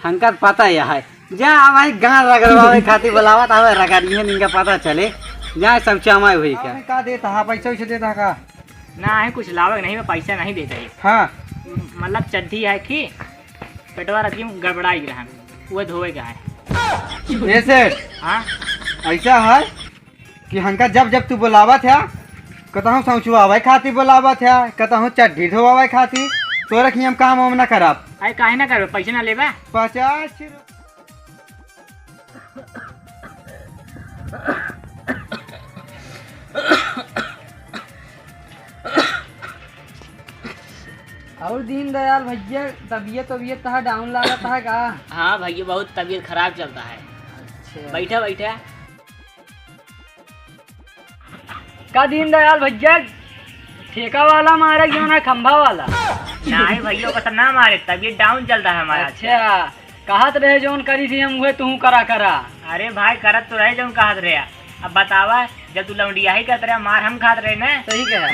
हमका पता है जा भाई गाँव रगड़वावे खातिर बुलावत हवे रगड़िए इनका पता चले जा सब चमाय हुई का देता है पैसा वैसे देता का ना है कुछ लावक नहीं, मैं पैसा नहीं देता है। हाँ मतलब चड्ढी है कि पेटवा रखी गड़बड़ाई रहा वो धोए का है। ऐसे हाँ ऐसा है कि हमका जब जब तू बुलावत है कहता समझुआवे खातिर बुलावत है, कहता चड्ढी धोआवे खातिर तो रखी हम काम वाम ना करब। अरे काहे ना करबे, पैसा ना लेबा। 50 और दीनदयाल भैया तबीयत तहा डाउन लागत है का? हाँ भैया बहुत तबीयत खराब चलता है। अच्छा। बैठा बैठा का दीनदयाल भैया ठेका वाला मारे क्यों ना खंभा वाला? नहीं भैया को ना मारे, तबीयत डाउन चलता है हमारा। अच्छा कहत रहे जोन करी थी हम हुए तू करा। अरे भाई करत तो रहे जो कहत रहे। अब बतावा जब तू लौंडिया ही करत रहे, मार हम खात रहे ना। सही कहा।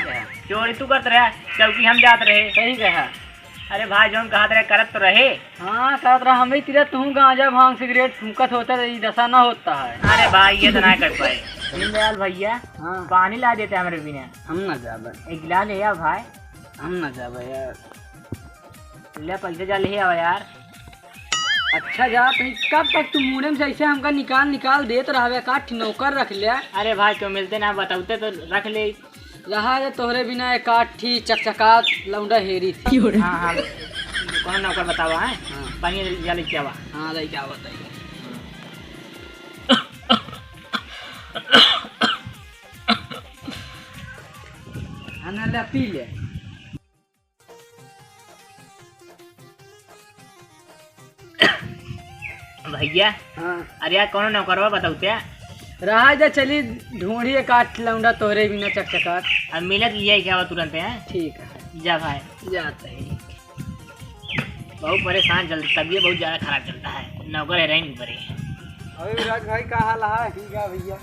चोरी तू करत रहे, चौकी हम जात रहे। सही कहा। अरे भाई जोन कहत रहे करत तो रहे। हाँ करत रहा हम तेरा तू गांजा भांग सिगरेट फूकत होता रही दशा ना होता है। अरे भाई ये तो ना कर पाए। दीनदयाल भैया हाँ पानी ला देते हमारे बिना। हम ना जाबे, एक गिलास ले आ भाई। हम ना जाबे यार। ले पैसे जा ले आ यार। अच्छा जा तो कब तक तू मुड़े में से ऐसे हमका निकाल देत रहे का? नौकर रख लिया। अरे भाई तो मिलते ना बताते तो रख ले। रहा है तोहरे बिना एक काठी चकचकात लौंडा हेरी थी। हाँ हाँ कौन नौकर बतावा है। पानी जा ले क्या? हाँ ले क्या बताइए। ले पी ले। भैया हाँ अरे यार कौन नौकरवा बताते? रहा जा चली ढूंढी एक काठ लौंडा तोहरे बिना चकचकात। अब मिलत लिया क्या हुआ तुरंत है। ठीक है जा भाई जाते हैं। बहुत परेशान चल, तबीयत बहुत ज़्यादा खराब चलता है। नौकर है नहीं पड़े। और विराज भाई का हाल है? ठीक है भैया।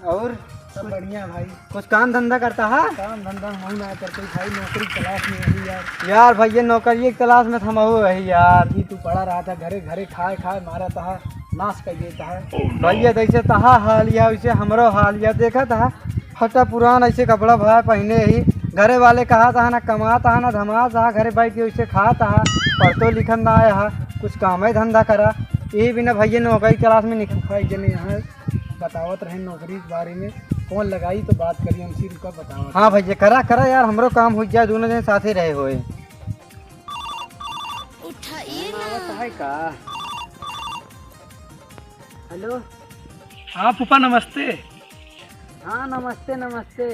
और सब बढ़िया भाई। कुछ काम धंधा करता है? काम धंधा हम ना करते भाई, नौकरी तलाश में यही यार। यार भैया नौकरी की तलाश में थमा हुआ है यार। अभी तू पड़ा रहा था घरे खाए मारा था नाश कर देता है। भैया जैसे तहा हाल या वैसे हमरो हाल या देखा था फटा पुरान ऐसे कपड़ा भाई पहने ही घरे वाले कहा था ना कमाता है ना धमा था, घरे बैठ के वैसे खाता है, पढ़तो लिखन ना आया है, कुछ काम ही धंधा करा। यही बिना भैया नौकरी तलाश में निकल भाई जने यहाँ बतावत रहे नौकरी के बारे में, कौन लगाई तो बात करिए हमसे रुका बताओ। हाँ भैया करा यार हमरो काम हो जाए, दोनों दिन साथ ही रहे हुए। है का? हेलो हाँ पुपा नमस्ते। हाँ नमस्ते।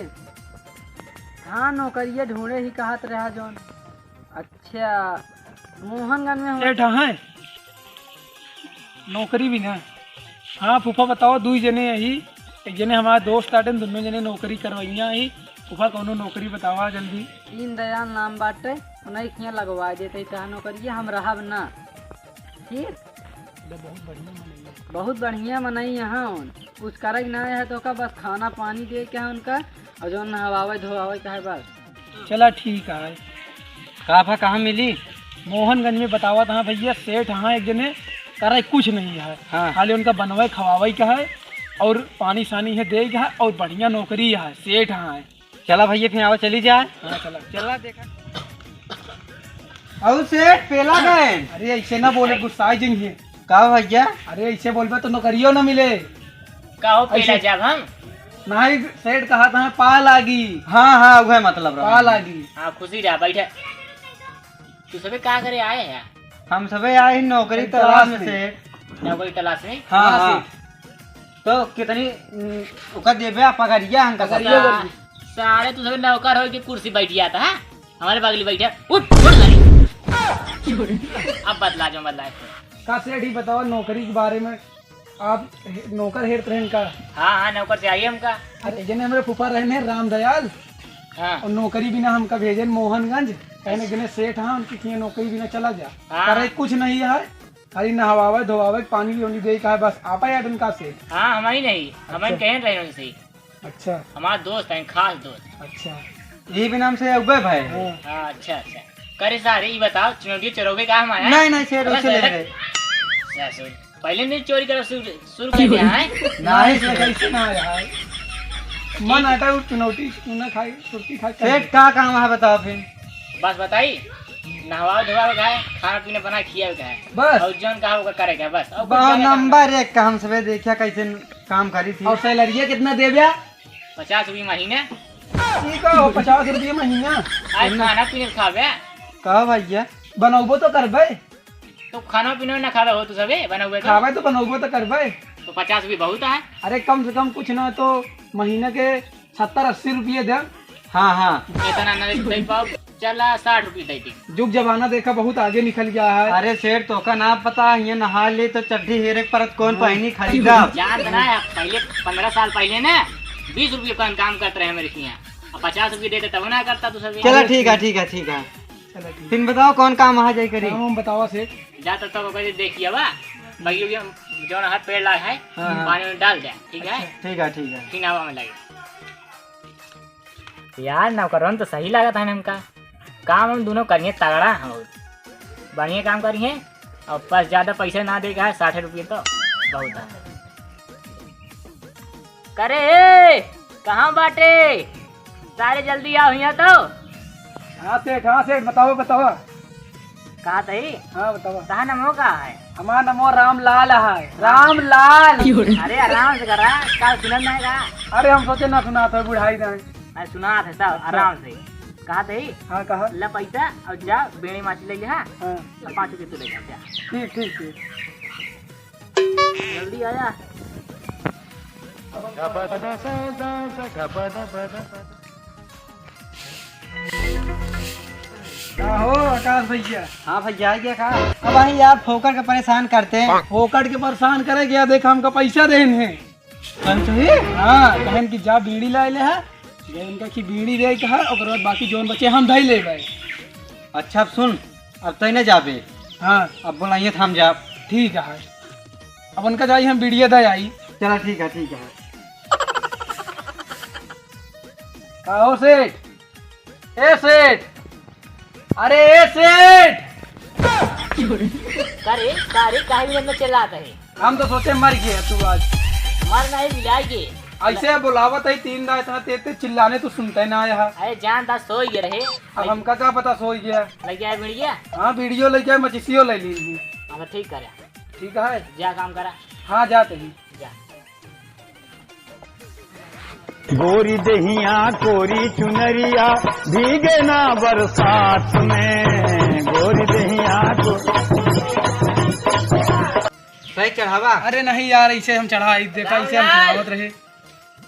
हाँ नौकरिया ढूंढे ही कहत रहा जौन। अच्छा मोहनगंज में सेठ है नौकरी भी ना? हाँ पुपा बताओ। 2 जने यही, एक जने हमारा दोस्त आटे, दोनों जने नौकरी करवाइया ही। पुपा कोनो नौकरी बतावा जल्दी। दीनदयाल नाम बाटे, उन्हें यहाँ लगवा देते चाहे नौकरिया हम रहब ना। ठीक बहुत बढ़िया मनई यहाँ कुछ करक ना है तो का बस खाना पानी दे के उनका और जो नहवावे धोवावे का है बस। चला ठीक है। काफा कहाँ मिली? मोहनगंज में बतावा था भैया। सेठ हाँ एक जने करे कुछ नहीं है। हाँ। खाली उनका बनवाई खवावाई का है और पानी सानी है दे का है और बढ़िया नौकरी है। सेठ हाँ है। चला भैया फिर आवा चली जाए। हाँ चला देखा और सेठ पेला गए। अरे ऐसे ना बोले, गुस्सा जाइए। का भैया? अरे ऐसे बोलबे तो नौकरियों ना मिले। कहो पहला जब हम नहीं सेठ कहा था पा लागी। हाँ वह मतलब पा लागी। हाँ खुशी रहा बैठे। तू सभी क्या करे आए हैं? हम सबे आए हैं नौकरी तलाश में सेठ। नौकरी तलाश में? हाँ। तो कितनी उका देबे पगारिया हमका? सारे तू सभी नौकर हो के कुर्सी बैठ जाता है हमारे बगली बैठे। उठ साली। अब बदला का सेठ ही बताओ नौकरी के बारे में। आप नौकर हेर ट्रेन का? हाँ नौकर चाहिए हमका। अरे जने हमारे फूफा रहने रामदयाल हाँ और नौकरी बिना हमका भेजे मोहनगंज। कहने जने सेठ हाँ उनकी किए नौकरी बिना चला जा। हाँ। करे कुछ नहीं है, खाली नहवावे धोवावे पानी भी दे का है बस। आपा याद उनका सेठ? हाँ हमारी नहीं, हमारे कहीं रहे उनसे। अच्छा हमारा दोस्त है, खास दोस्त। अच्छा यही भी नाम से उबे भाई। हाँ। हाँ अच्छा करे सारे ये बताओ चुनौती चरोगे का हमारा? नहीं सेठ उसे ले रहे। ससुर पहले नहीं चोरी करो शुरू कर दिया है। नहीं कैसे ना आया है मन आटा चुनौती तूने खाई सुर्ती खाई सेठ का काम है बताओ फिर। बस बताई नहवा धोवा का है, खाना पीना बना खिया का है, बस और जौन कहा होगा करेगा बस। और कुछ बहुत करेगा नंबर एक का हम सबे देखिया कैसे काम करी थी। और सैलरी कितना दे दिया? 50 रुपये महीने। ठीक है 50 रुपये महीना। आज खाना पीने खावे कहो भैया बनौबो तो करबे, तो खाना पीना ना खावे हो तो सबे बना हुए खावे तो बनौबो तो करबे। तो 50 रुपये बहुत है। अरे कम से कम कुछ ना तो महीने के 70-80 रुपये दे। हाँ हाँ इतना ना दे पाओ, चला 60 रुपये दे दी। जुग जमाना देखा बहुत आगे निकल गया है। अरे सेठ तो का ना पता ये नहा ले तो चड्ढी हेरे परत कौन पहनी खरीदा। जान बना है पहले 15 साल पहले ना 20 रुपये का काम करते रहे मेरे यहाँ, अब 50 रुपये देते तब ना करता तू सब। चलो ठीक है ठीक है ठीक है। फिर बताओ कौन काम वहाँ जाई करी। हम बतावा से जाता तो देखिए बा बगी जो हाथ पेड़ लगा है हाँ, हाँ। पानी में डाल दे, ठीक है ठीक है ठीक है। फिर हवा में लगे। यार नौकरन तो सही लगा था हमका, काम हम दोनों करिए तगड़ा, हम बढ़िया काम करिए और बस ज्यादा पैसे ना देगा है 60 रुपये तो बहुत है। करे कहाँ बाटे सारे जल्दी आओ यहाँ तो। हाँ सेठ बताओ बताओ। कहा तही हाँ बताओ। कहा नमो कहा है। हमारा नमो रामलाल है, रामलाल। अरे आराम से करा, कल सुनन नहीं कहा। अरे हम सोचे ना सुना था बुढ़ाई ना। अरे सुना था सब आराम से। कहा तही हाँ कहा। ला पैसा और जा बेड़ी माछली ले लिया हाँ और 5 रुपये तू ले जा। ठीक ठीक ठीक। जल्दी आया। क्या हो आकाश भैया? हाँ भैया आइए का। अब वही यार फोकर के परेशान करते हैं। फोकट के परेशान करे गया देख हमका पैसा देन है। सही। हाँ कहन की जा बीड़ी ला ले है, इनका की बीड़ी दे कहा और बाद बाकी जोन बचे हम धई ले भाई। अच्छा अब सुन, अब तय न जाबे। हाँ अब बोलाइए हम जा। ठीक है। अब उनका जाई हम बीड़िया दे आई। चलो ठीक है ठीक है। कहो सेठ, ए सेठ, अरे ए सेठ। करे सारे काहे भी अंदर चिल्लाता है। हम तो सोचे मर गए तू आज। मर नहीं मिलाएगी। ऐसे बुलावत है 3 रात था तेरे चिल्लाने तो सुनते ना आया। अरे जान दा सो ही रहे। अब हमका क्या पता सो गया। लग गया मिल गया। हाँ वीडियो ले गया मचिसियो ले ली। हाँ ठीक करे, ठीक है जा काम करा हाँ जाते ही। जा। गोरी दहिया कोरी चुनरिया भीगे ना बरसात में, गोरी दहिया को। सही चढ़ावा। अरे नहीं यार ऐसे हम चढ़ाई देखा ऐसे हम चढ़ावत रहे।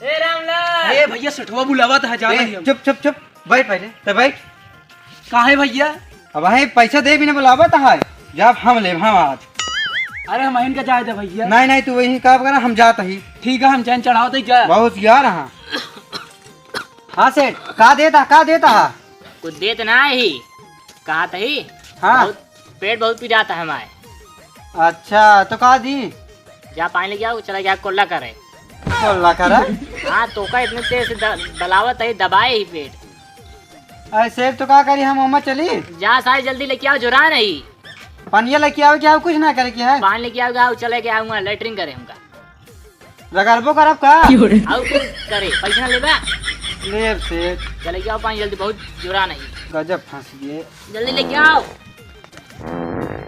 ए रामलाल। अरे भैया सटवा बुलावा था जा रही हम। चुप चुप चुप बैठ पहले तो बैठ। काहे भैया? अब वही पैसा दे भी ना बुलावा तो है जब हम ले हम आज। अरे हम इनका जाए थे भैया। नहीं नहीं तू वही काम करा हम जात ही। ठीक है हम चैन चढ़ावते ही जा। बहुत यार हाँ। हाँ सेठ का देता है। कुछ देत ना ही कहा तही। हाँ पेट बहुत पी जाता है हमारे। अच्छा तो का दी। जा पानी ले जाओ, चला गया कोल्ला करे। कोल्ला करा। हाँ तो का इतने तेज से दलावत है, दबाए ही पेट। अरे सेठ तो का करी हम अम्मा चली। जा सारे जल्दी लेके आओ, जुरा नहीं। पानिया लेके आओ क्या कुछ ना करे क्या है। पानी लेके आओ, चले के आऊंगा लेटरिंग करे हमका। रगड़बो करब का। आओ फिर करे पैसा ना लेबा। ले सेठ चले के आओ पानी जल्दी, बहुत जुरा नहीं। गजब फंस गए। जल्दी लेके आओ।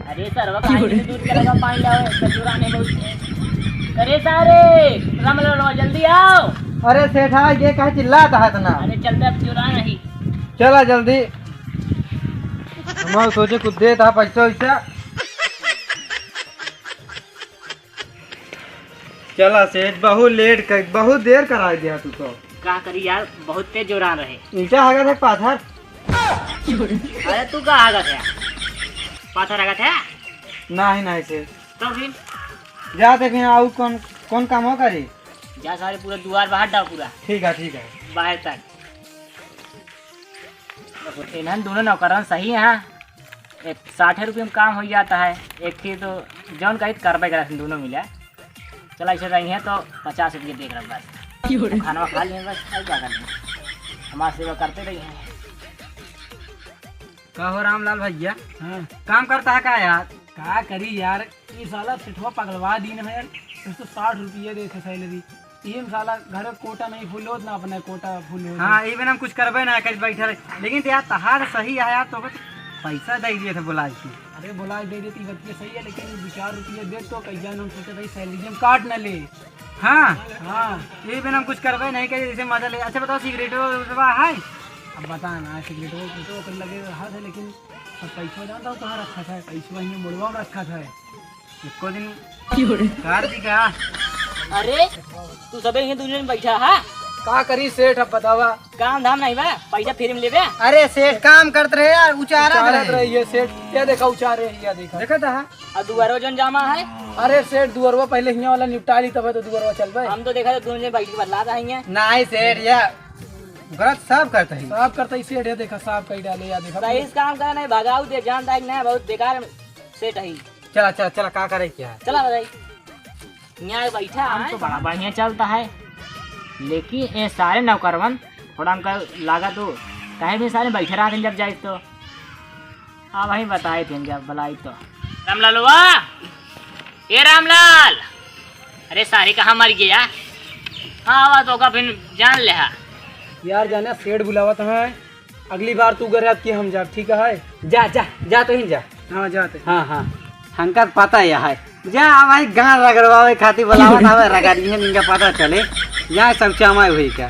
अरे सर दूध के लगा पानी लाओ, जुरा नहीं बहुत। अरे सारे रामलाल जल्दी आओ। अरे सेठा ये कहा चिल्लाता है इतना। अरे चलते अब जुरा नहीं। चला जल्दी। हम सोचे कुछ दे था पैसा वैसा। चला सेठ बहुत देर करा दिया तू तो। क्या करी यार, बहुत तेज जोरा रहे। ईटा आगा था पाथर। अरे तू कहाँ आगा था? पाथर आगा था? नहीं से तो फिर जाते फिर आऊ कौन काम हो करी। जा सारे पूरा द्वार बाहर डाल पूरा ठीक है बाहर तक। इन्हन दोनों नौकरन सही है। 60 रुपये में काम हो जाता है। एक थी तो जौन कही करबे करा दोनों मिला। चला ऐसे रही है तो 50 रुपये देख रहा बस। खाना खा लिए बस, और क्या करना, हमारा सेवा करते रही हैं। कहो रामलाल भैया हाँ काम करता है का यार। का करी यार, ये साला सेठवा पगलवा दी ना यार। उसको 60 रुपये देते सैलरी, ये साला घर कोटा नहीं फुल होत ना, अपना कोटा फुल हो। हाँ ये बिना कुछ करबे ना कहीं बैठे रहे। लेकिन यार तहार सही है यार, तो पैसा दे दिए थे बुला के। अरे बोला दे देती बच्चे सही है, लेकिन 2-4 रुपये दे तो कहीं हम सोचे भाई सैलरी हम काट न ले। हाँ हाँ ये बिना कुछ करबे नहीं कहीं जैसे मजा ले। अच्छा बताओ सिगरेट है? अब बता ना, सिगरेट वो कर लगे रहा था, लेकिन अब पैसा जानता हूँ कहाँ रखा था, पैसा वहीं मुड़वा में रखा था। एको दिन कार दी का। अरे तू सबे यहाँ दुनिया में बैठा है, का करी सेठ अब बतावा। काम धाम नहीं बा, पैसा फ्री में लेबे। अरे सेठ काम करते रहे यार, उचारत उचारत रहे। रही है सेठ, क्या देखा उचारे या देखा। देखा था? और दुआरो जन जामा है, अरे सेठ दुअरवा पहले यहाँ वाला निपटा ली, तब तो दुअरवा चल पाए। हम तो देखा था दुनिया में बैठ के बदला था यहाँ। नहीं सेठ यार गलत सब करते हैं। साफ करता ही सेठ है, देखा साफ कहीं डाले या देखा। सही से काम करा नहीं, भगाऊ दे जानता है कि नहीं, बहुत बेकार सेठ है। चला चला चला का करे क्या है? चला बताई, यहाँ बैठा है तो बड़ा बढ़िया चलता है, लेकिन ये सारे नौकरवन थोड़ा हमका लागा तो कहीं भी सारे बैठे रहा थे जब जाए तो। हाँ वही बताए थे जब बुलाई तो। रामलाल वाह, ये रामलाल, अरे सारी कहाँ मर गया? हाँ आवा तो का फिर जान ले। यार जाना सेठ बुलावत है, अगली बार तू करे कि हम जा, ठीक है? जा जा जा तो ही जा। हाँ जाते। हाँ हाँ हमका पता है जा भाई गाँव रगड़वावे खातिर बुलावत हवे, रगड़ी है इनका पता चले यहाँ समझामा हुई क्या।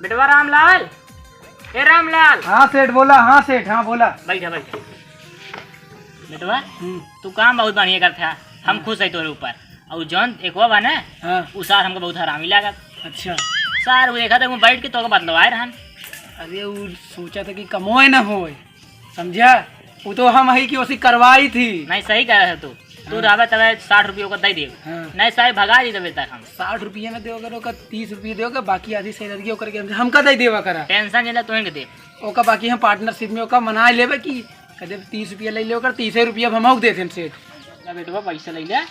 बेटवा रामलाल, ए रामलाल। हाँ सेठ बोला। हाँ सेठ हाँ बोला। बैठा बैठा बेटवा, तू काम बहुत बढ़िया करते है, हम खुश है तोरे ऊपर। और जौन एक बा ना, हाँ उ सार हमको बहुत हरामी लागत। अच्छा। सार वो देखा था वो बैठ के तो बदलवाए रहन। अरे वो सोचा था कि कमोए ना होए, समझा? वो तो हम ही की ओसी करवाई थी। नहीं सही कह रहा तू, तू रहा तब 60 रुपये को दे दे। हाँ। नहीं सारे भगा दी तब तक हम 60 रुपये में देगा, ओका 30 रुपये देगा, बाकी आधी सैलरी ओकर के हमका दे देवा करा। टेंशन नहीं तुहे के दे। ओका बाकी हम पार्टनरशिप में ओका मना लेवे कि कदे 30 रुपये ले ले, ओकर 30 रुपये हम हमको देते हैं सेठ। बेटवा पैसा ले ले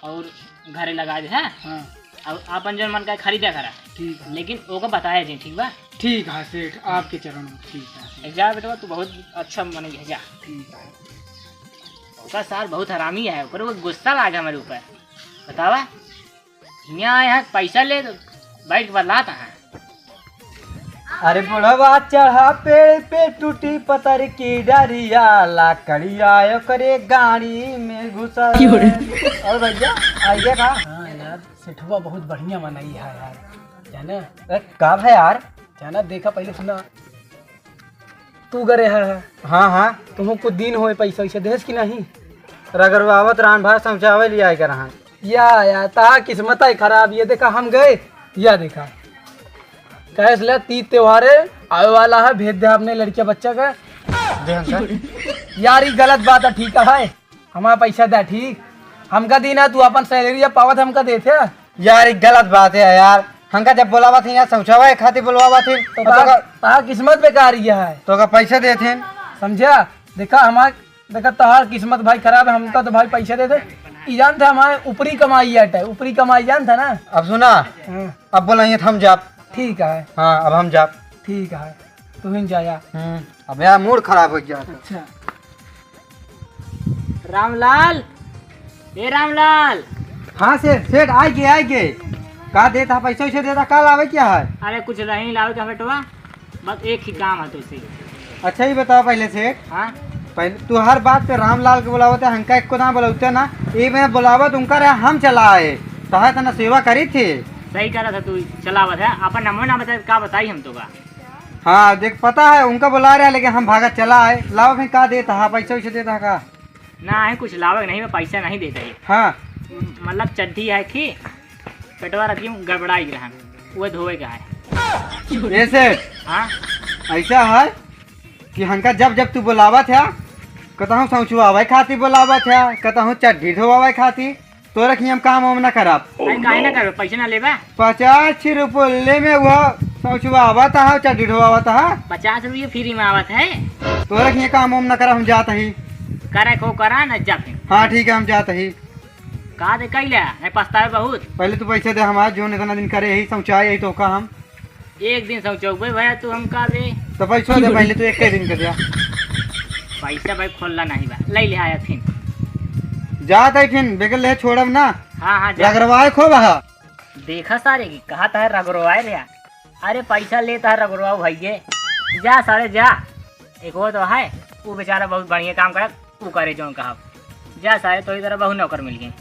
और घरे लगा दे। हाँ हाँ और अपन जो मन का खरीदा करा, ठीक है। लेकिन ओका बताया जी, ठीक बा? ठीक है सेठ, आपके चरण में। ठीक है जा बेटवा, तू बहुत अच्छा मन जा। ठीक है। उसका सार बहुत हरामी है, ऊपर वो गुस्सा लागा मेरे ऊपर। बतावा यहाँ यहाँ पैसा ले तो बैठ के बदलाता है। अरे बुढ़वा चढ़ा पेड़ पे टूटी पतर की डरिया, लाकड़िया करे गाड़ी में घुसा। और भैया आइए का। हाँ यार सेठवा बहुत बढ़िया मनाई है यार, जाना? कब है यार? जाना देखा पहले सुना, तू करे है। हाँ हाँ तुम कुछ दिन होए पैसा वैसा देस कि नहीं? रगड़वावत रान भाई समझावे लिया कर। हाँ या ता किस्मत है खराब। ये देखा हम गए, या देखा कैस ले तीज त्योहारे आए वाला है, भेज दे अपने लड़के बच्चा का। यार ये गलत बात है, ठीक है? हमारा पैसा दे, ठीक? हमका दिन है, तू अपन सैलरी या पावत हमका देते। यार एक गलत बात है यार, हमका जब बुलावा थी यार समझावा खातिर बुलवावा थी तो ता किस्मत बेकार ही है, तो का पैसा देते। समझा? देखा हमार देखा तहार किस्मत भाई खराब है, हमका तो भाई पैसा दे दे। ई जानता हमारे ऊपरी कमाई है, ऊपरी कमाई जानता ना। अब सुना, हाँ, अब बोलेंगे हम जाप। ठीक है। हाँ अब हम जाप। ठीक है तू ही जाया। अब यार मूड खराब हो गया। अच्छा रामलाल, ए रामलाल। हाँ सेठ सेठ आए गे का देता पैसा वैसे देता, कल आवे क्या है? अरे कुछ नहीं लावे का बेटवा, बस एक ही काम है तुझसे। अच्छा ही बताओ पहले सेठ, हाँ पहले तू हर बात पे रामलाल के बुलावते, हमका एक को ना बुलाते ना। ये मैं बुलावत उनका रहा, हम चला आए तो तना सेवा करी थी। सही कह रहा था तू, चलावत है अपन नंबर ना बता का बताई हम तो का। हाँ देख पता है उनका बुला रहा है, लेकिन हम भागा चला आए। लाओ फिर का देता है, पैसा वैसे देता है का? ना है कुछ लावे नहीं, मैं पैसा नहीं देता है। हाँ मतलब चड्डी है कि पेटवा रखी गड़बड़ाई रहा, वो धोए का है। ये सेठ हाँ ऐसा है कि हमका जब जब तू बुलावा था, कहता हूँ सौचुआवे खातिर बुलावा था, कहता हूँ चड्ढी धोवावे खातिर, तो रखी हम काम वाम ना करब। काहे ना कर, पैसा ना लेबा। 50 रुपये में वो सौचुआवा था, चड्ढी धोवावा था, 50 रुपये फ्री में आवत है। तो रखिए काम वाम ना करब, हम जाते ही। करे को करा न जा फिर। हाँ ठीक है हम जाते ही। कहा दे कैला नहीं पछतावे बहुत। पहले तू पैसे दे हमारे, जो इतना दिन करे यही समझाए यही तो का हम एक दिन सोचो भैया तू हम का दे। तो पैसा दे पहले, तू एक दिन के दिया। पैसा भाई खोलना नहीं बा, ले ले आया फिर। जात है फिर बेगल ले छोड़ब ना, हाँ हाँ जा। रगरवाए खो बहा। देखा सारे की कहा था रगड़वाए रे। अरे पैसा लेता है रगड़वाओ भैये, जा सारे जा। एक वो तो है, वो बेचारा बहुत बढ़िया काम करे, वो करे जो कहा। जा सारे तो इधर बहु नौकर मिल गए।